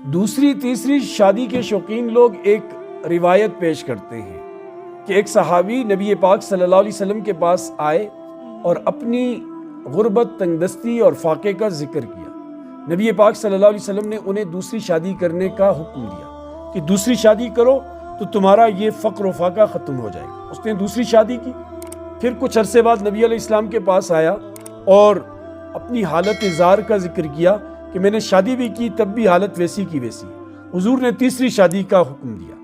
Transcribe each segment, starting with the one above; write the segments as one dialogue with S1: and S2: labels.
S1: دوسری تیسری شادی کے شوقین لوگ ایک روایت پیش کرتے ہیں کہ ایک صحابی نبی پاک صلی اللہ علیہ وسلم کے پاس آئے اور اپنی غربت، تنگ دستی اور فاقے کا ذکر کیا۔ نبی پاک صلی اللہ علیہ وسلم نے انہیں دوسری شادی کرنے کا حکم دیا کہ دوسری شادی کرو تو تمہارا یہ فقر و فاقہ ختم ہو جائے گا۔ اس نے دوسری شادی کی۔ پھر کچھ عرصے بعد نبی علیہ السلام کے پاس آیا اور اپنی حالت زار کا ذکر کیا کہ میں نے شادی بھی کی تب بھی حالت ویسی کی ویسی۔ حضور نے تیسری شادی کا حکم دیا،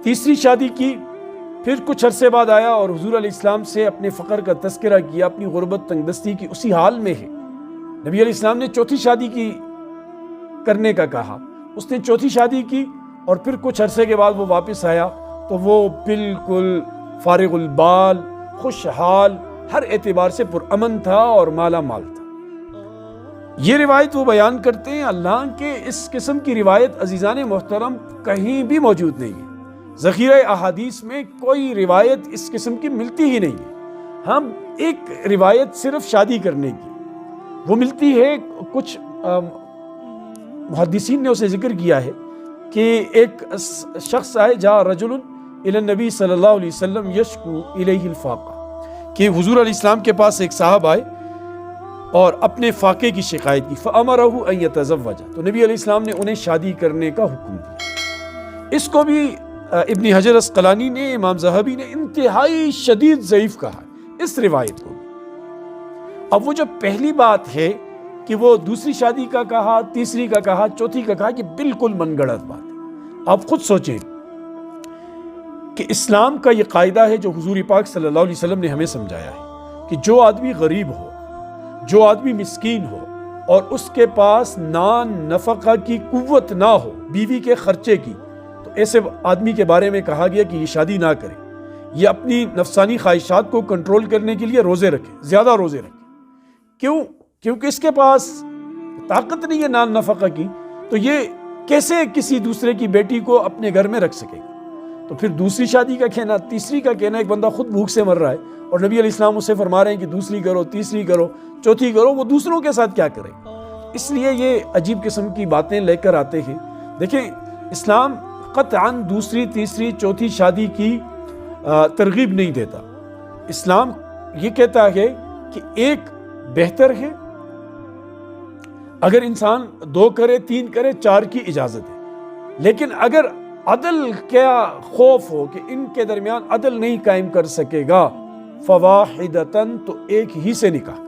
S1: تیسری شادی کی۔ پھر کچھ عرصے بعد آیا اور حضور علیہ السلام سے اپنے فقر کا تذکرہ کیا، اپنی غربت، تنگ دستی کی اسی حال میں ہے۔ نبی علیہ السلام نے چوتھی شادی کی کرنے کا کہا، اس نے چوتھی شادی کی اور پھر کچھ عرصے کے بعد وہ واپس آیا تو وہ بالکل فارغ البال، خوشحال، ہر اعتبار سے پرامن تھا اور مالا مال تھا۔ یہ روایت وہ بیان کرتے ہیں، اللہ کے اس قسم کی روایت عزیزان محترم کہیں بھی موجود نہیں ہے۔ ذخیرہ احادیث میں کوئی روایت اس قسم کی ملتی ہی نہیں ہے۔ ہم ایک روایت صرف شادی کرنے کی وہ ملتی ہے، کچھ محدثین نے اسے ذکر کیا ہے کہ ایک شخص آئے، جا رجل الی النبی صلی اللہ علیہ وسلم یشکو الیہ الفاقہ، کہ حضور علیہ السلام کے پاس ایک صاحب آئے اور اپنے فاقے کی شکایت کی، فامرہ ان یتزوج، تو نبی علیہ السلام نے انہیں شادی کرنے کا حکم دیا۔ اس کو بھی ابن حجر اسقلانی نے، امام ذہبی نے انتہائی شدید ضعیف کہا اس روایت کو۔ اب وہ جو پہلی بات ہے کہ وہ دوسری شادی کا کہا، تیسری کا کہا، چوتھی کا کہا، کہ بالکل من گڑت بات ہے۔ آپ خود سوچیں کہ اسلام کا یہ قاعدہ ہے جو حضور پاک صلی اللہ علیہ وسلم نے ہمیں سمجھایا ہے کہ جو آدمی غریب ہو، جو آدمی مسکین ہو اور اس کے پاس نان نفقہ کی قوت نہ ہو، بیوی کے خرچے کی، تو ایسے آدمی کے بارے میں کہا گیا کہ یہ شادی نہ کرے، یہ اپنی نفسانی خواہشات کو کنٹرول کرنے کے لیے روزے رکھے، زیادہ روزے رکھے۔ کیوں؟ کیونکہ اس کے پاس طاقت نہیں ہے نان نفقہ کی، تو یہ کیسے کسی دوسرے کی بیٹی کو اپنے گھر میں رکھ سکے گا؟ تو پھر دوسری شادی کا کہنا، تیسری کا کہنا، ایک بندہ خود بھوک سے مر رہا ہے اور نبی علیہ السلام اسے فرما رہے ہیں کہ دوسری کرو، تیسری کرو، چوتھی کرو، وہ دوسروں کے ساتھ کیا کرے؟ اس لیے یہ عجیب قسم کی باتیں لے کر آتے ہیں۔ دیکھیں، اسلام قطعاً دوسری، تیسری، چوتھی شادی کی ترغیب نہیں دیتا۔ اسلام یہ کہتا ہے کہ ایک بہتر ہے، اگر انسان 2 کرے، 3 کرے، 4 کی اجازت ہے، لیکن اگر عدل کیا خوف ہو کہ ان کے درمیان عدل نہیں قائم کر سکے گا، فواحدتاً، تو ایک ہی سے نکاح کر۔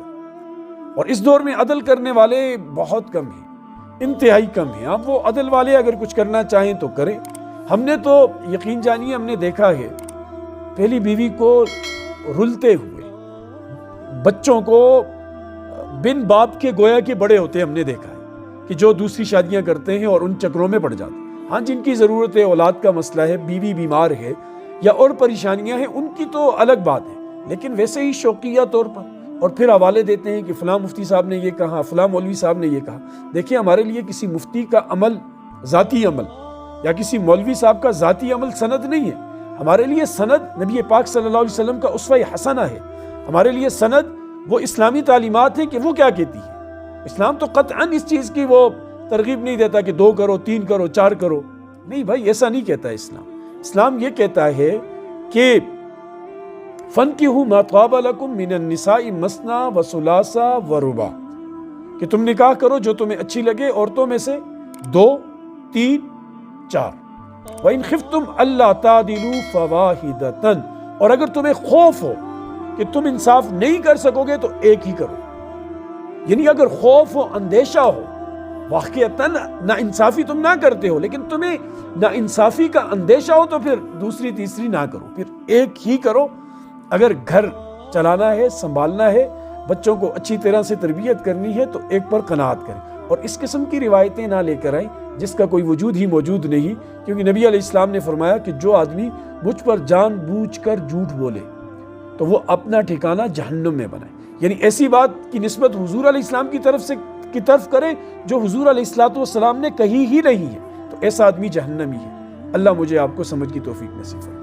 S1: اور اس دور میں عدل کرنے والے بہت کم ہیں، انتہائی کم ہیں۔ اب وہ عدل والے اگر کچھ کرنا چاہیں تو کریں۔ ہم نے تو یقین جانیے، ہم نے دیکھا ہے پہلی بیوی کو رلتے ہوئے، بچوں کو بن باپ کے گویا کے بڑے ہوتے ہم نے دیکھا ہے کہ جو دوسری شادیاں کرتے ہیں اور ان چکروں میں پڑ جاتے ہیں۔ ہاں، جن کی ضرورت ہے، اولاد کا مسئلہ ہے، بیوی بیمار ہے یا اور پریشانیاں ہیں، ان کی تو الگ بات ہے، لیکن ویسے ہی شوقیہ طور پر اور پھر حوالے دیتے ہیں کہ فلاں مفتی صاحب نے یہ کہا، فلاں مولوی صاحب نے یہ کہا۔ دیکھیں، ہمارے لیے کسی مفتی کا عمل، ذاتی عمل، یا کسی مولوی صاحب کا ذاتی عمل سند نہیں ہے۔ ہمارے لیے سند نبی پاک صلی اللہ علیہ وسلم کا اسوہ حسنہ ہے۔ ہمارے لیے سند وہ اسلامی تعلیمات ہیں کہ وہ کیا کہتی ہے۔ اسلام تو قطعاً اس چیز کی وہ ترغیب نہیں دیتا کہ 2 کرو، 3 کرو، 4 کرو، نہیں بھائی، ایسا نہیں کہتا اسلام۔ اسلام یہ کہتا ہے کہ فَانْكِحُوا مَا طَابَ لَكُم مِّنَ النِّسَاءِ مَثْنَىٰ وَثُلَاثَ وَرُبَاعَ، کہ تم نکاح کرو جو تمہیں اچھی لگے عورتوں میں سے 2، 3، 4۔ وَإِنْ خِفْتُمْ أَلَّا تَعْدِلُوا فَوَاحِدَةً، اور اگر تمہیں خوف ہو کہ تم انصاف نہیں کر سکو گے تو ایک ہی کرو۔ یعنی اگر خوف ہو، اندیشہ ہو، واقعتاً نا انصافی تم نہ کرتے ہو لیکن تمہیں نا انصافی کا اندیشہ ہو، تو پھر دوسری تیسری نہ کرو، پھر ایک ہی کرو۔ اگر گھر چلانا ہے، سنبھالنا ہے، بچوں کو اچھی طرح سے تربیت کرنی ہے، تو ایک پر قناعت کریں اور اس قسم کی روایتیں نہ لے کر آئیں جس کا کوئی وجود ہی موجود نہیں، کیونکہ نبی علیہ السلام نے فرمایا کہ جو آدمی مجھ پر جان بوجھ کر جھوٹ بولے تو وہ اپنا ٹھکانہ جہنم میں بنائے۔ یعنی ایسی بات کی نسبت حضور علیہ السلام کی طرف کرے جو حضور علیہ السلام نے کہی ہی نہیں ہے، تو ایسا آدمی جہنمی ہے۔ اللہ مجھے آپ کو سمجھ کی توفیق نصیب فرمائے۔